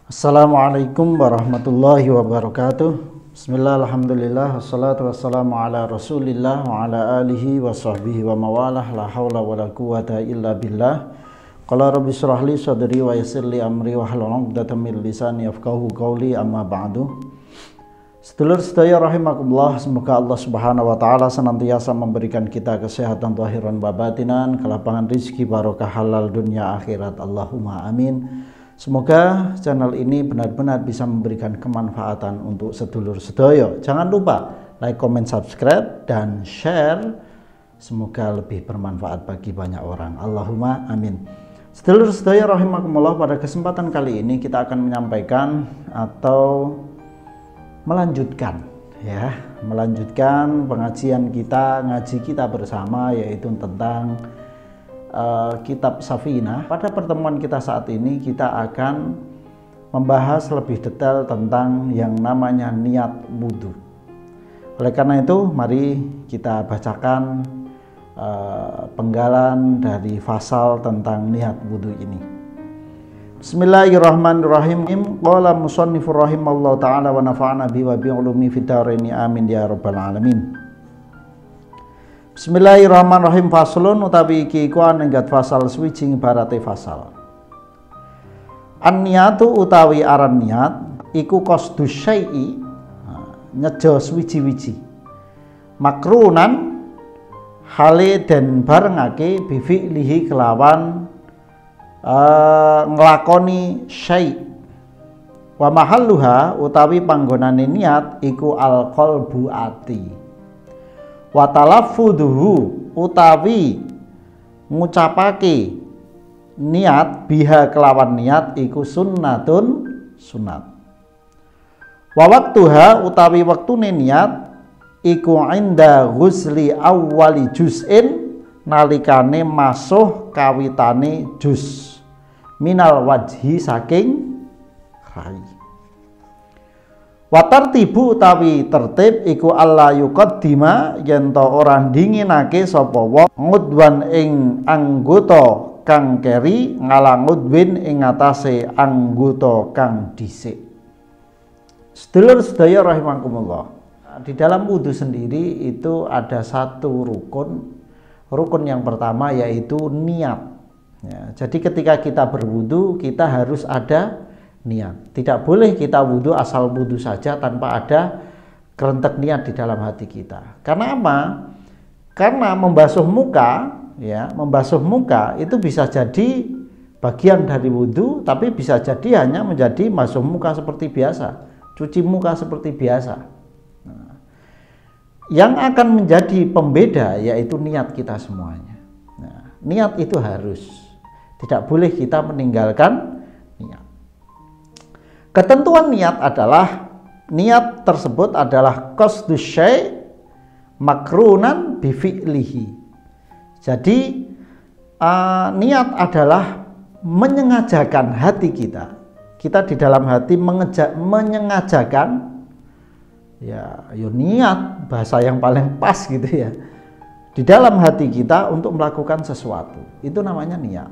Assalamualaikum warahmatullahi wabarakatuh. Bismillah, alhamdulillah, wassalatu wassalamu ala rasulillah wa ala alihi wa sahbihi wa mawalah. La hawla wa la quwata illa billah. Qala rabbi shrah li sadri wa yassir li amri wa hlul 'uqdatam min lisani yafqahu qawli, amma ba'du. Sedulur sedaya rahimakumullah, semoga Allah Subhanahu wa taala senantiasa memberikan kita kesehatan zahiran wa batinan, kelapangan rezeki, barokah halal dunia akhirat. Allahumma amin. Semoga channel ini benar-benar bisa memberikan kemanfaatan untuk sedulur sedaya. Jangan lupa like, comment, subscribe, dan share. Semoga lebih bermanfaat bagi banyak orang. Allahumma amin. Sedulur sedaya rahimakumullah, pada kesempatan kali ini kita akan menyampaikan atau melanjutkan pengajian kita, ngaji kita bersama, yaitu tentang kitab Safinah. Pada pertemuan kita saat ini kita akan membahas lebih detail tentang yang namanya niat wudhu. Oleh karena itu mari kita bacakan penggalan dari fasal tentang niat wudhu ini. Bismillahirrahmanirrahim. Qala musannifur rahimallahu ta'ala wa nafa'ana bi wa bi ulumi fid dharaini amin ya rabbal alamin. Bismillahirrahmanirrahim. Faslun utawi iki iku anenggat fasal swijing barate fasal. An-niyatu utawi aran niat iku qasdus syai'i, nyejo swiji-wiji, makrunan hale den barengake bi fi'lihi kelawan nglakoni syai'. Wa mahalluha utawi panggonane niat iku al-qalbu, ati. Wa talaffuduhu utawi ngucapake niat biha kelawan niat iku sunnatun, sunat. Wa waktuha utawi waktune niat iku inda ghusli awwali juz'in, nalikane masuh kawitane juz, minal wajhi saking rai. Wa tartibu utawi tertib iku alla yuqaddima, yen to ora ndinginake sapa wong ngudwan ing anggota kang keri ngalang ngudwin ing atase anggota kang dhisik. Sedulur sedaya rahimakumullah, di dalam wudhu sendiri itu ada satu rukun. Rukun yang pertama yaitu niat. Jadi ketika kita berwudu kita harus ada niat. Tidak boleh kita wudu asal wudu saja tanpa ada kerentek niat di dalam hati kita. Karena apa? Karena membasuh muka, membasuh muka itu bisa jadi bagian dari wudu, tapi bisa jadi hanya menjadi basuh muka seperti biasa, cuci muka seperti biasa. Yang akan menjadi pembeda yaitu niat kita semuanya. Niat itu harus, tidak boleh kita meninggalkan niat. Ketentuan niat adalah, niat tersebut adalah qasdus syai' makrunan bi fi'lihi. Jadi niat adalah menyengajakan hati kita. Kita di dalam hati menyengajakan, niat, bahasa yang paling pas gitu ya, di dalam hati kita untuk melakukan sesuatu, itu namanya niat.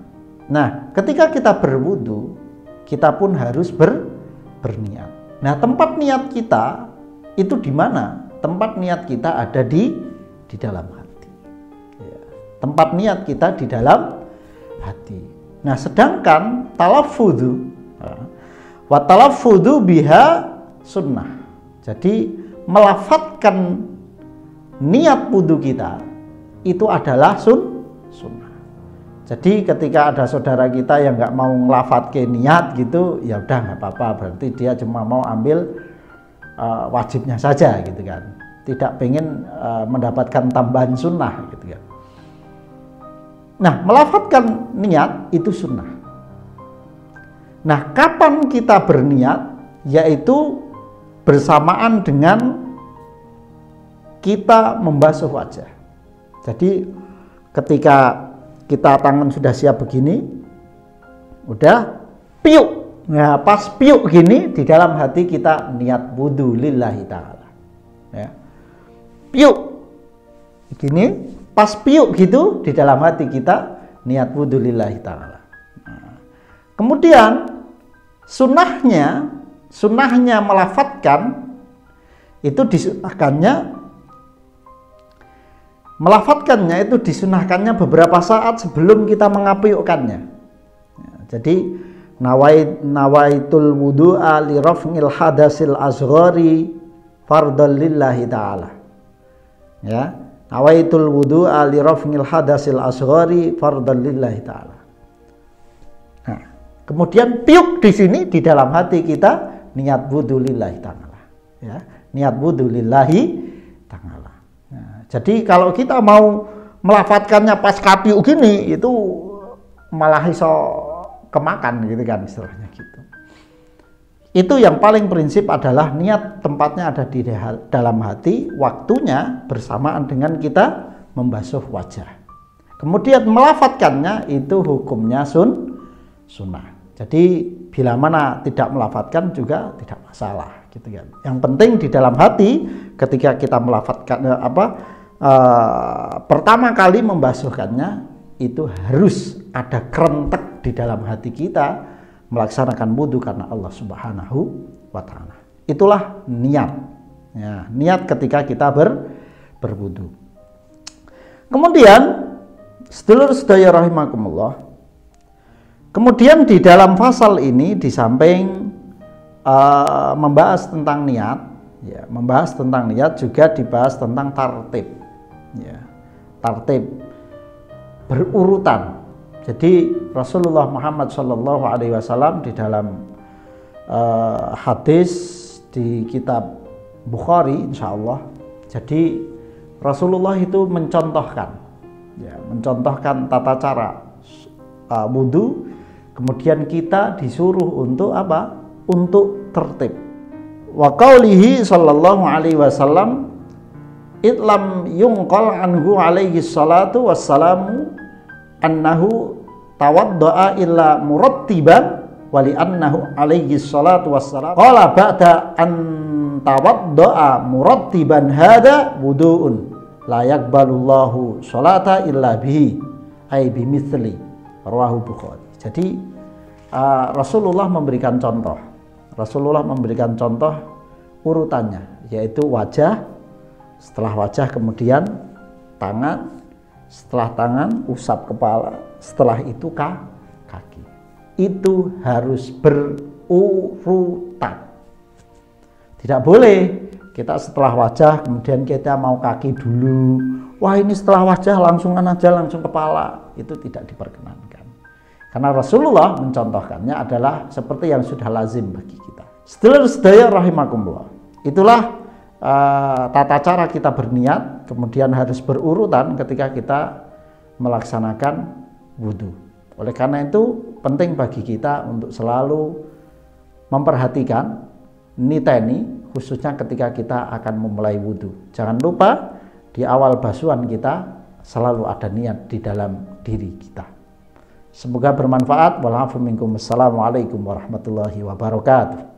Nah, ketika kita berwudu, kita pun harus berniat. Nah, tempat niat kita itu di mana? Tempat niat kita ada di dalam hati. Tempat niat kita di dalam hati. Nah, sedangkan talaffudu, wa talaffudu biha sunnah. Jadi melafadzkan niat wudu kita itu adalah sunnah. Jadi ketika ada saudara kita yang nggak mau ngelafadzkan niat gitu, ya udah nggak apa-apa, berarti dia cuma mau ambil wajibnya saja gitu kan, tidak pengen mendapatkan tambahan sunnah gitu kan. Nah, melafadzkan niat itu sunnah. Nah, kapan kita berniat? Yaitu bersamaan dengan kita membasuh wajah. Jadi ketika kita tangan sudah siap begini, udah piuk. Nah, pas piuk gini di dalam hati kita niat wudu lillahi ta'ala. Piuk gini, pas piuk gitu di dalam hati kita niat wudu lillahi ta'ala. Kemudian Sunnahnya melafadzkan itu disunahkannya beberapa saat sebelum kita mengapiyukkannya. Jadi nawaitul wudu'a li raf'il hadasil asghari fardhan lillahi ta'ala. Ya, nawaitul wudu'a li raf'il hadasil asghari fardhan lillahi ta'ala. Nah, kemudian piuk di sini di dalam hati kita niat wudu lillahi ta'ala. Ya, niat wudu lillahi ta'ala. Nah, jadi kalau kita mau melafadzkannya pas kapiuk gini itu malah iso kemakan gitu kan istilahnya gitu. Itu yang paling prinsip adalah niat tempatnya ada di dalam hati, waktunya bersamaan dengan kita membasuh wajah. Kemudian melafadzkannya itu hukumnya sunnah. Jadi bila mana tidak melafadzkan juga tidak masalah gitu kan. Yang penting di dalam hati ketika kita melafadzkan pertama kali membasuhkannya itu harus ada kerentek di dalam hati kita melaksanakan wudu karena Allah Subhanahu wa ta'ala. Itulah niat. Ya, niat ketika kita berwudu. Kemudian sedulur sedaya rahimakumullah, kemudian di dalam pasal ini di samping membahas tentang niat, ya, membahas tentang niat juga dibahas tentang tartib. Ya, tartib berurutan. Jadi Rasulullah Muhammad SAW di dalam hadis di kitab Bukhari insya Allah, jadi Rasulullah itu mencontohkan tata cara wudu, kemudian kita disuruh untuk apa? Untuk tertib. Wa qaulihi sallallahu alaihi wasallam itlam yungqal anhu alaihi salatu wassalamu annahu tawadda'a illa murattiban wali annahu alaihi salatu wassalam qala ba'da an tawadda'a murattiban hada wudu'un la yakbalullahu salata illa bihi ay bimithli rawahu Bukhari. Jadi Rasulullah memberikan contoh urutannya, yaitu wajah, setelah wajah kemudian tangan, setelah tangan usap kepala, setelah itu kaki. Itu harus berurutan. Tidak boleh kita setelah wajah kemudian kita mau kaki dulu. Wah, ini setelah wajah langsung kepala. Itu tidak diperkenankan. Karena Rasulullah mencontohkannya adalah seperti yang sudah lazim bagi kita. Sedulur sedaya rahimakumullah. Itulah tata cara kita berniat, kemudian harus berurutan ketika kita melaksanakan wudu. Oleh karena itu penting bagi kita untuk selalu memperhatikan niteni, khususnya ketika kita akan memulai wudu. Jangan lupa di awal basuhan kita selalu ada niat di dalam diri kita. Semoga bermanfaat. Wassalamualaikum warahmatullahi wabarakatuh.